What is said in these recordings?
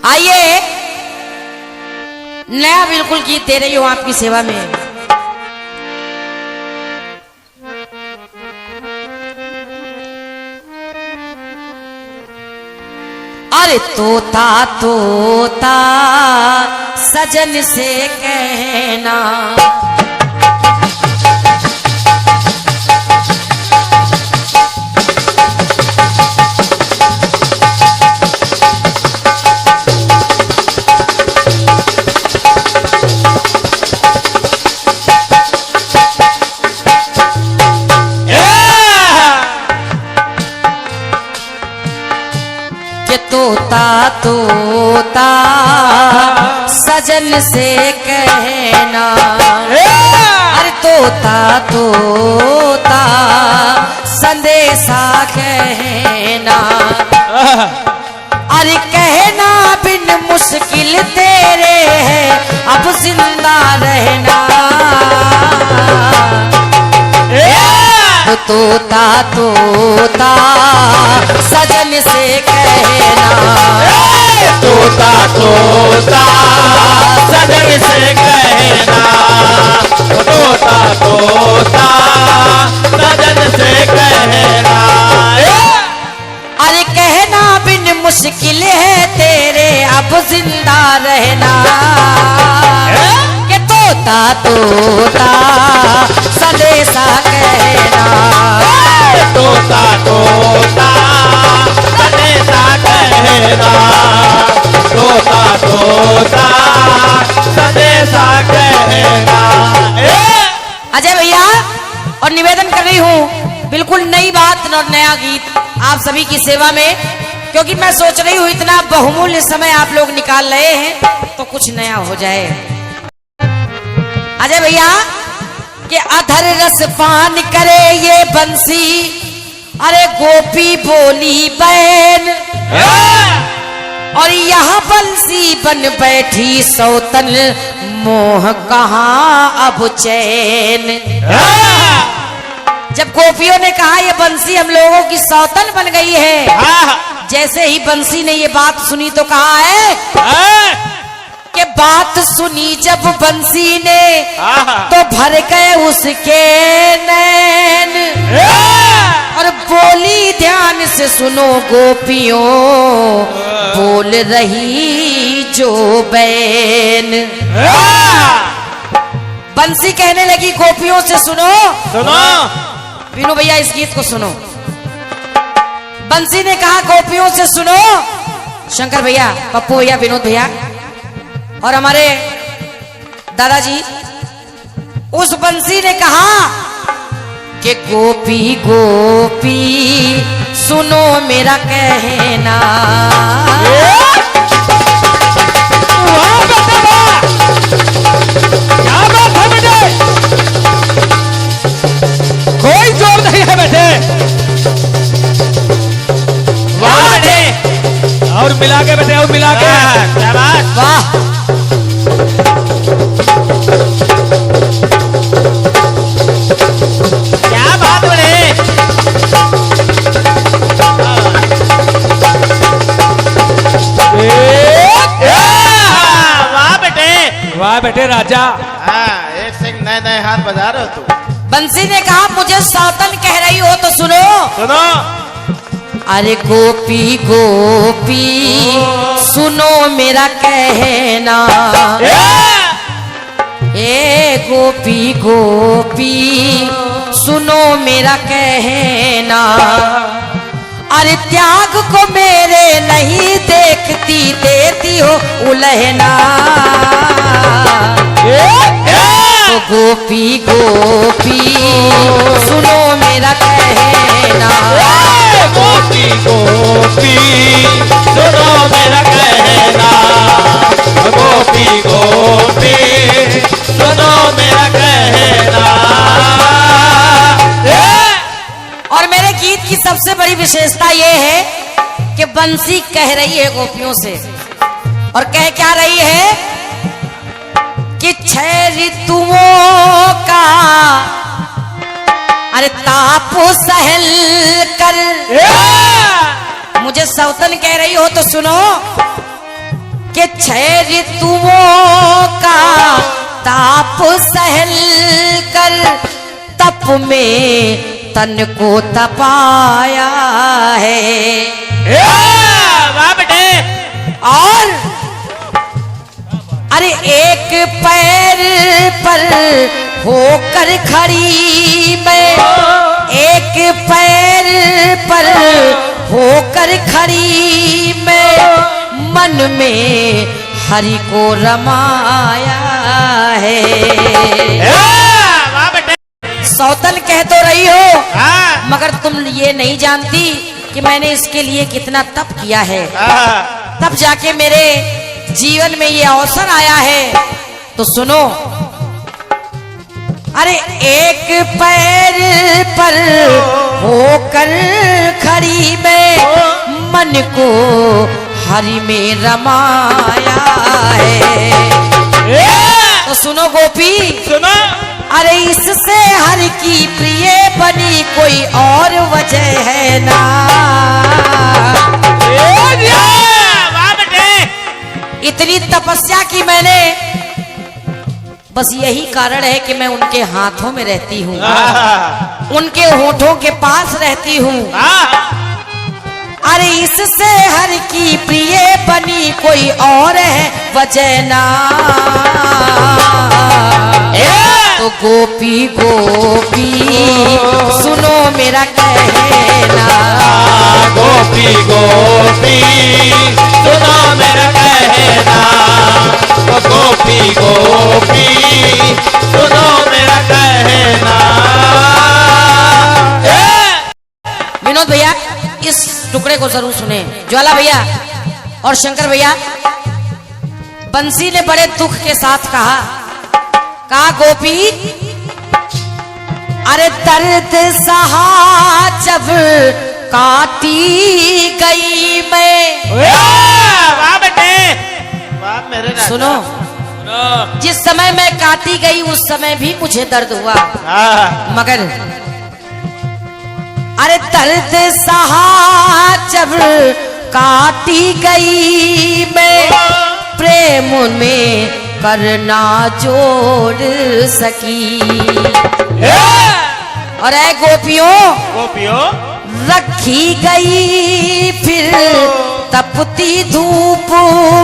आइए नया बिल्कुल गीत दे रही हूं आपकी सेवा में। अरे तोता तोता सजन से कहना, तोता तोता सजन से कहना, अरे तोता तोता संदेशा कहना, अरे कहना बिन मुश्किल तेरे है अब जिंदा रहना। तोता तोता सजन से कहना, तोता तोता सजन से कहना, तोता तोता सजन से कहना। अरे कहना बिन मुश्किल है तेरे अब जिंदा रहना, के तोता तोता संदेशा कहना, तोता तोता संदेशा कहना, तोता तोता संदेशा कहना। अजय भैया और निवेदन कर रही हूँ बिल्कुल नई बात और नया गीत आप सभी की सेवा में, क्योंकि मैं सोच रही हूँ इतना बहुमूल्य समय आप लोग निकाल रहे हैं तो कुछ नया हो जाए। अजय भैया कि अधर रस पान करे ये बंसी, अरे गोपी बोली बैन, और यहाँ बंसी बन बैठी सौतन मोह कहाँ अब चैन। जब गोपियों ने कहा ये बंसी हम लोगों की सौतन बन गई है, जैसे ही बंसी ने ये बात सुनी तो कहा है कि बात सुनी जब बंसी ने तो भर गए उसके नैन, और बोली ध्यान से सुनो गोपियों बोल रही जो बैन। बंसी कहने लगी गोपियों से सुनो सुनो, विनोद भैया इस गीत को सुनो। बंसी ने कहा गोपियों से सुनो, शंकर भैया, पप्पू भैया, विनोद भैया और हमारे दादाजी, उस बंसी ने कहा कि गोपी गोपी सुनो मेरा कहना, क्या बात है बेटे, कोई जोर नहीं है बेटे, वाह बेटे, और मिला के बेटे, और मिला के, क्या बात, वाह। क्या बात बड़े, वाह बेटे, वाह बेटे राजा। हाँ, एक से एक नए नए हाथ बजा रहे हो तू। बंसी ने कहा मुझे सौतन कह रही हो तो सुनो सुनो, अरे गोपी गोपी सुनो मेरा कहना, ए गोपी गोपी सुनो मेरा कहना, अरे त्याग को मेरे नहीं देखती देती हो उलहना, तो गोपी गोपी सुनो मेरा कहना, गोपी गोपी सुनो मेरा कहना, गोपी गोपी सुनो मेरा कहना। और मेरे गीत की सबसे बड़ी विशेषता ये है कि बंसी कह रही है गोपियों से, और कह क्या रही है कि 6 ऋतुओं का अरे तापो सहल कर, मुझे सौतन कह रही हो तो सुनो कि 6 ऋतुओं का ताप सहल कर तप में तन को तपाया है। वाह बेटे। और अरे एक पैर पर होकर खड़ी मैं, एक पैर पर होकर खड़ी मैं, मन में हरि को रमाया है। वाह बेटे। सौतन कह तो रही हो, हाँ। मगर तुम ये नहीं जानती कि मैंने इसके लिए कितना तप किया है। तब जाके मेरे जीवन में ये अवसर आया है। तो सुनो, अरे एक पैर पर होकर खड़ी मैं, मन को हरि में रमाया है। तो सुनो गोपी, सुनो। अरे इससे हर की प्रिय बनी कोई और वजह है ना। वाह बेटे। इतनी तपस्या की मैंने, बस यही कारण है कि मैं उनके हाथों में रहती हूँ, उनके होठों के पास रहती हूँ। अरे इससे हर की प्रिय बनी कोई और है वजह ना। तो गोपी गोपी सुनो मेरा कहना, गोपी गोपी सुनो मेरा कहना, गोपी गोपी सुनो मेरा कहना। विनोद भैया इस टुकड़े को जरूर सुने। ज्वाला भैया और शंकर भैया, बंसी ने बड़े दुख के साथ कहा गोपी, अरे दर्द सहा जब काटी गई मैं। वाह बेटे। वाह मेरे राजा। सुनो, जिस समय मैं काटी गई उस समय भी मुझे दर्द हुआ, मगर अरे दर्द सहा जब काटी गई मैं, प्रेम में करना जोड़ सकी। और ऐ गोपियों, गोपियों रखी गई फिर तपती धूप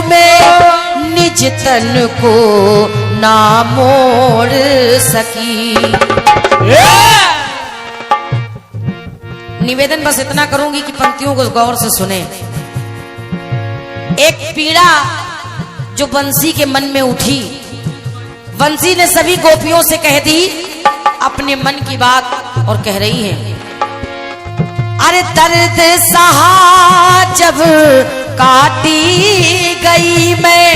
में, निज तन को ना मोड़ सकी। निवेदन बस इतना करूंगी कि पंक्तियों को गौर से सुने। एक पीड़ा जो बंसी के मन में उठी, बंसी ने सभी गोपियों से कह दी अपने मन की बात और कह रही है, अरे दर्द सहा जब काटी गई मैं,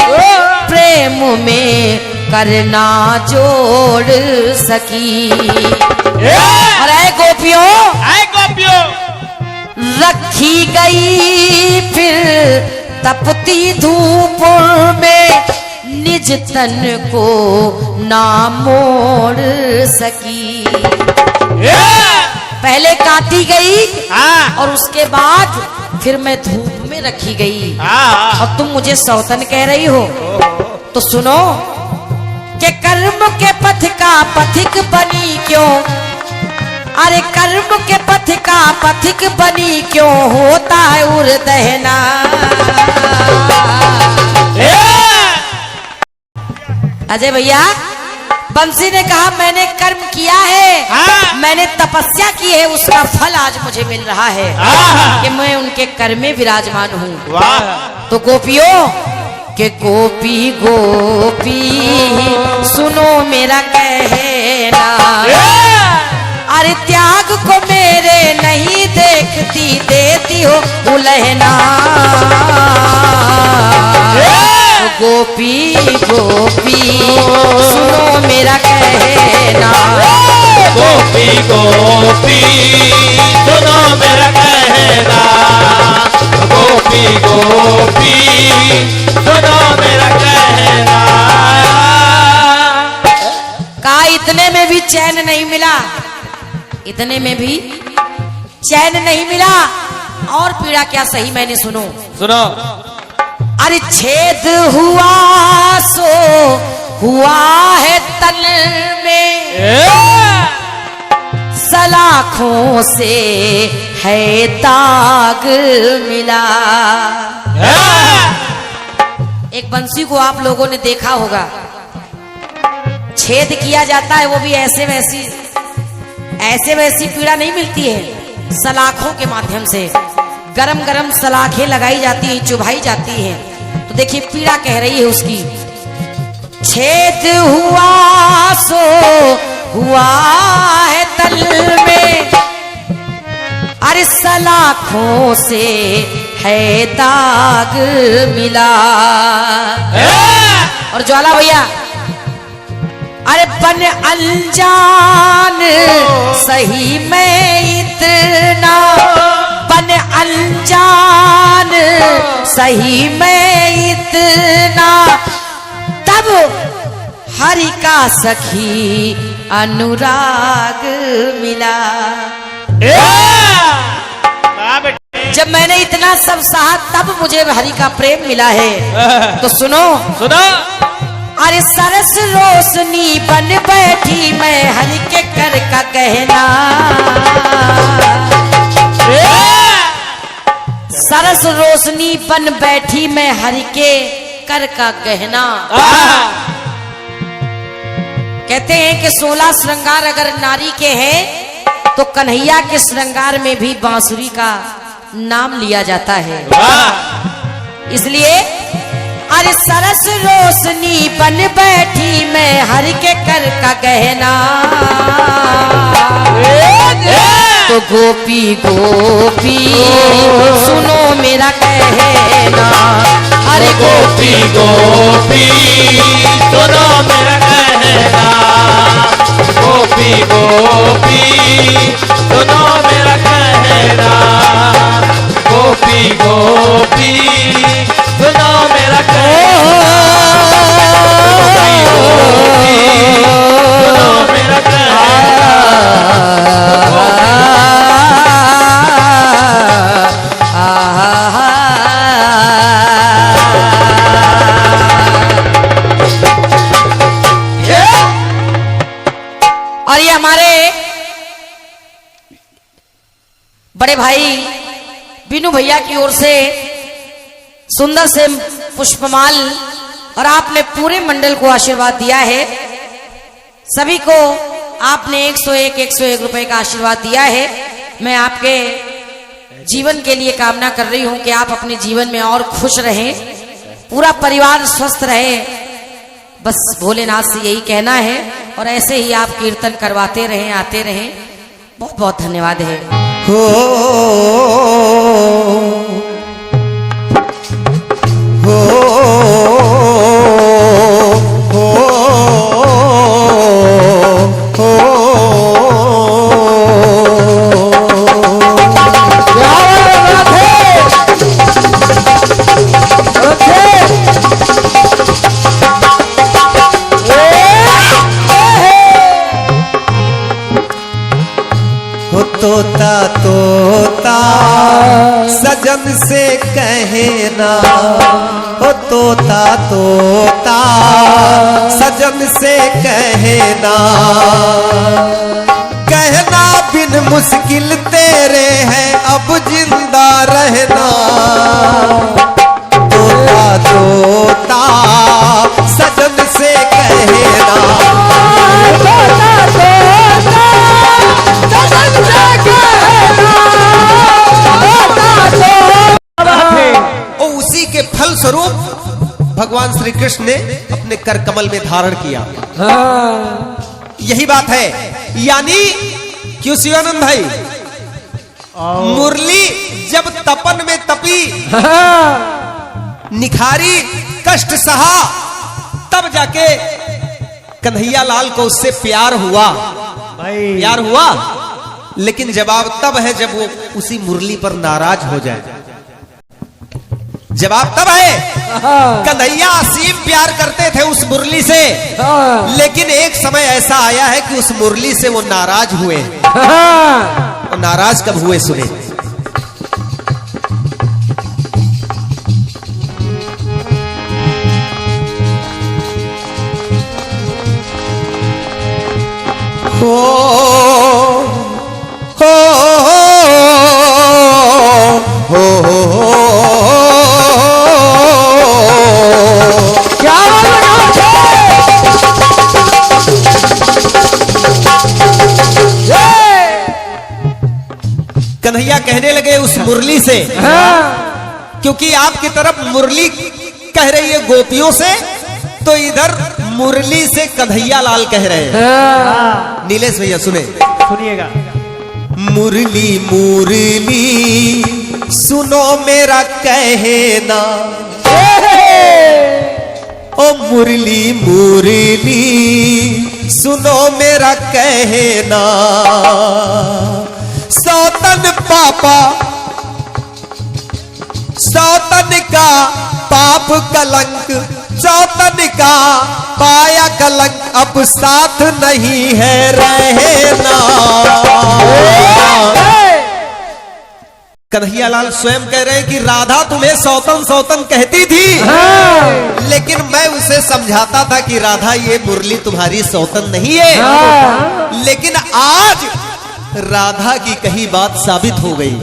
प्रेम में करना जोड़ सकी। और ऐ गोपियों, रखी गई फिर तपती धूप में, निज तन को ना मोड़ सकी। पहले काटी गई और उसके बाद फिर मैं धूप में रखी गई, और तुम मुझे सौतन कह रही हो। तो सुनो कि कर्म के पथ का पथिक बनी क्यों, अरे कर्म के पथ का पथिक बनी क्यों होता है उर्दहना। अजय भैया, बंसी ने कहा मैंने कर्म किया है, मैंने तपस्या की है, उसका फल आज मुझे मिल रहा है कि मैं उनके कर्म में विराजमान हूँ। तो गोपियों के गोपी गोपी सुनो मेरा कहना, अरे त्याग को मेरे नहीं देखती, देती हो उलहना। गोपी गोपी सुनो मेरा कहना, गोपी गोपी सुनो मेरा कहना, गोपी गोपी सुनो मेरा कहना। कहा इतने में भी चैन नहीं मिला, इतने में भी चैन नहीं मिला, और पीड़ा क्या सही मैंने सुनो। सुनो। अरे छेद हुआ सो हुआ है तन में, सलाखों से है दाग मिला। एक बंसी को आप लोगों ने देखा होगा, छेद किया जाता है, वो भी ऐसे वैसी पीड़ा नहीं मिलती है, सलाखों के माध्यम से गरम गरम सलाखें लगाई जाती हैं, चुभाई जाती हैं। तो देखिए पीड़ा कह रही है उसकी, छेद हुआ सो हुआ है तल में, अरे सलाखों से है दाग मिला। और ज्वाला भैया, अरे बन अनजान सही में इतना, बन अनजान सही में इतना, तब हरि का सखी अनुराग मिला। जब मैंने इतना सब सहा तब मुझे हरि का प्रेम मिला है। तो सुनो सुनो, अरे सरस रोशनी बन बैठी मैं हरि के कर का कहना, सरस रोशनी बन बैठी मैं हरि के कर का गहना। कहते हैं कि 16 श्रृंगार अगर नारी के हैं तो कन्हैया के श्रृंगार में भी बांसुरी का नाम लिया जाता है। इसलिए अरे सरस रोशनी बन बैठी मैं हरि के कर का गहना, तो गोपी गोपी सुनो मेरा कहना, अरे गोपी गोपी सुनो मेरा कहना, गोपी गोपी सुनो मेरा कहना, गोपी गोपी सुनो मेरा कहना, गोपी सुनो मेरा और ये हमारे बड़े भाई बीनू भैया की ओर से सुंदर से पुष्पमाल और आपने पूरे मंडल को आशीर्वाद दिया है। सभी को आपने 101 रुपए का आशीर्वाद दिया है। मैं आपके जीवन के लिए कामना कर रही हूं कि आप अपने जीवन में और खुश रहें, पूरा परिवार स्वस्थ रहे, बस भोलेनाथ से यही कहना है। और ऐसे ही आप कीर्तन करवाते रहें, आते रहें। बहुत बहुत धन्यवाद है। हो तोता तोता सजन से कहना, हो तोता तोता सजन से कहना, कहना बिन मुश्किल तेरे है अब जिंदा रहना, तोता तोता सजन से कहना, तोता तोता और उसी के फल स्वरूप भगवान श्री कृष्ण ने अपने कर कमल में धारण किया। यही बात है, यानी क्यों शिवानंद भाई, मुरली जब तपन में तपी, निखारी, कष्ट सहा, तब जाके कन्हैया लाल को उससे प्यार हुआ। प्यार हुआ, लेकिन जवाब तब है जब वो उसी मुरली पर नाराज हो जाए। जवाब तब है, कन्हैया असीम प्यार करते थे उस मुरली से, लेकिन एक समय ऐसा आया है कि उस मुरली से वो नाराज हुए। और नाराज कब हुए सुने। हो हो हो क्या कन्हैया कहने लगे उस मुरली से, क्योंकि आपकी तरफ मुरली कह रही है गोपियों से, तो इधर मुरली से कन्हैया लाल कह रहे हैं। नीलेश भैया सुने, सुनिएगा। मुरली मुरली सुनो मेरा कहना, ओ मुरली मुरली सुनो मेरा कहना, सौतन पापा सौतन का पाप कलंक, सौतन का पाया कलंक, अब साथ नहीं है रहना। कन्हैया लाल स्वयं कह रहे हैं कि राधा तुम्हें सौतन सौतन कहती थी, लेकिन मैं उसे समझाता था कि राधा ये मुरली तुम्हारी सौतन नहीं है, लेकिन आज राधा की कही बात साबित हो गई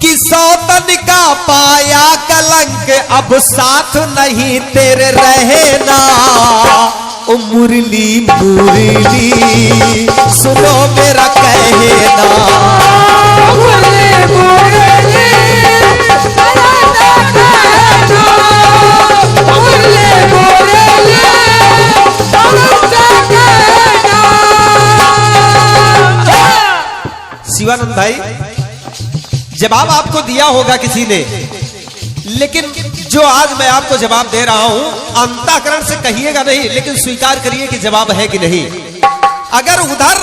कि सौतन का पाया कलंक, अब साथ नहीं तेरे रहना। ओ मुरली मुरली सुनो मेरा कहना, मुरली मुरली मुरली मुरली शिवानंद भाई, जवाब आपको दिया होगा किसी ने, लेकिन जो आज मैं आपको जवाब दे रहा हूं अंतःकरण से कहिएगा नहीं, लेकिन स्वीकार करिए कि जवाब है कि नहीं। अगर उधर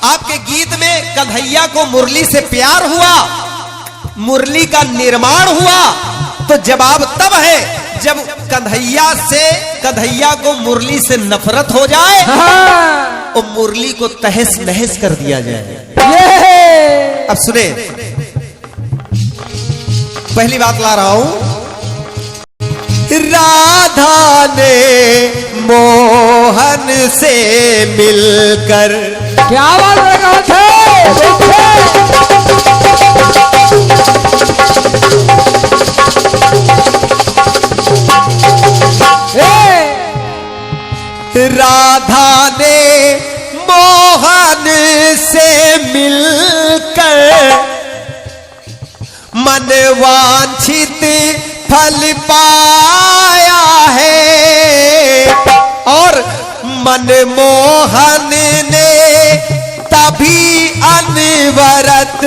आपके गीत में कन्हैया को मुरली से प्यार हुआ, मुरली का निर्माण हुआ, तो जवाब तब है जब कन्हैया को मुरली से नफरत हो जाए और मुरली को तहस नहस कर दिया जाए। अब सुने, पहली बात ला रहा हूं, राधा ने मोहन से मिलकर, क्या बात है। राधा ने मोहन से मिलकर मनवांछित फल पाया है, और मनमोहन ने तभी अनवरत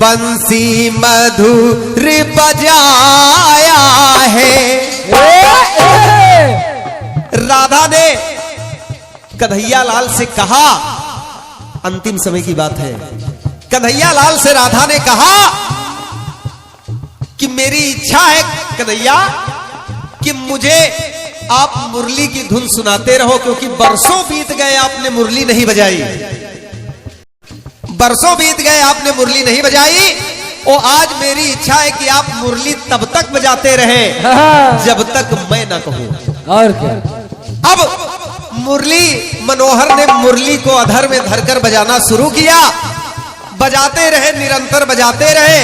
बंसी मधुर बजाया है। राधा ने कन्हैया लाल से कहा, अंतिम समय की बात है, कन्हैया लाल से राधा ने कहा कि मेरी इच्छा है कन्हैया कि मुझे आप मुरली की धुन सुनाते रहो, क्योंकि बरसों बीत गए आपने मुरली नहीं बजाई, बरसों बीत गए आपने मुरली नहीं बजाई, और आज मेरी इच्छा है कि आप मुरली तब तक बजाते रहे जब तक मैं ना कहूं। और क्या। अब मुरली मनोहर ने मुरली को अधर में धरकर बजाना शुरू किया, बजाते रहे, निरंतर बजाते रहे,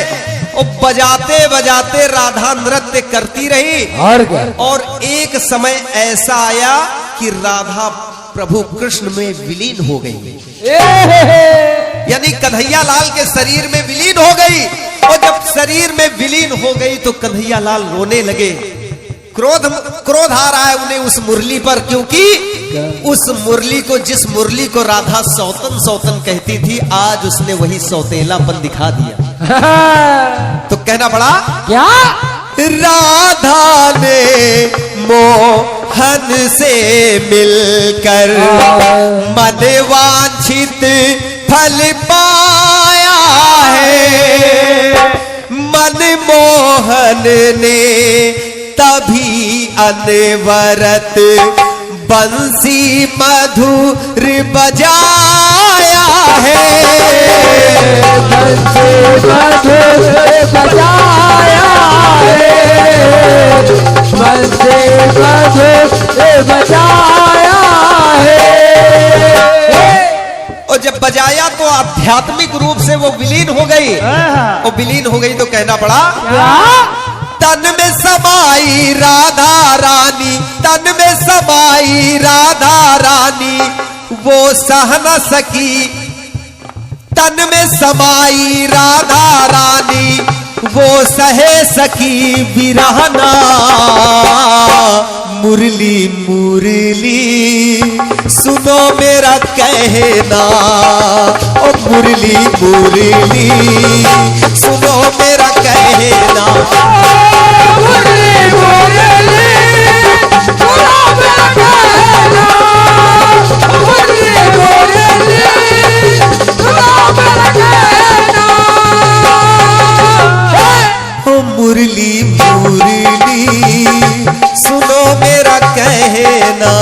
और बजाते बजाते राधा नृत्य करती रही। और क्या। और एक समय ऐसा आया कि राधा प्रभु कृष्ण में विलीन हो गई, यानी कन्हैया लाल के शरीर में विलीन हो गई। और जब शरीर में विलीन हो गई तो कन्हैया लाल रोने लगे, क्रोध आ रहा है उन्हें उस मुरली पर, क्योंकि उस मुरली को, जिस मुरली को राधा सौतन सौतन कहती थी, आज उसने वही सौतेलापन दिखा दिया। तो कहना पड़ा क्या, राधा ने मोहन से मिलकर मनवांछित फल पाया है, मनमोहन ने तभी अनवरत बंसी मधुर बजाया है, बंसी मधुर बजाया है, बंसी मधुर बजाया है। आध्यात्मिक रूप से वो विलीन हो गई। और विलीन हो गई तो कहना पड़ा, तन में समाई राधा रानी, तन में समाई राधा रानी, वो सह न सकी। तन में समाई राधा रानी, वो सहे सकी बिरहना। मुरली मुरली सुनो मेरा कहना, ओ मुरली मुरली सुनो मेरा कहना। मुरली मुरली सुनो मेरा कहना, मुरली मुरली सुनो मेरा कहना। ओ मुरली मुरली सुनो मेरा कहना।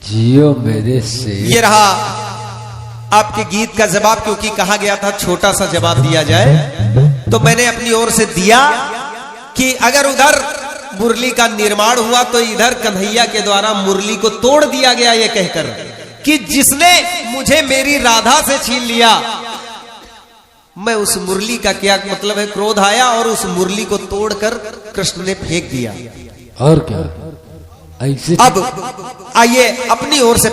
जियो मेरे से। ये रहा आपके गीत का जवाब, क्योंकि कहा गया था छोटा सा जवाब दिया जाए, तो मैंने अपनी ओर से दिया कि अगर उधर मुरली का निर्माण हुआ तो इधर कन्हैया के द्वारा मुरली को तोड़ दिया गया, ये कहकर कि जिसने मुझे मेरी राधा से छीन लिया, मैं उस मुरली का क्या मतलब है, क्रोध आया और उस मुरली को तोड़कर कृष्ण ने फेंक दिया। और क्या ऐसे। अब आइए अपनी ओर से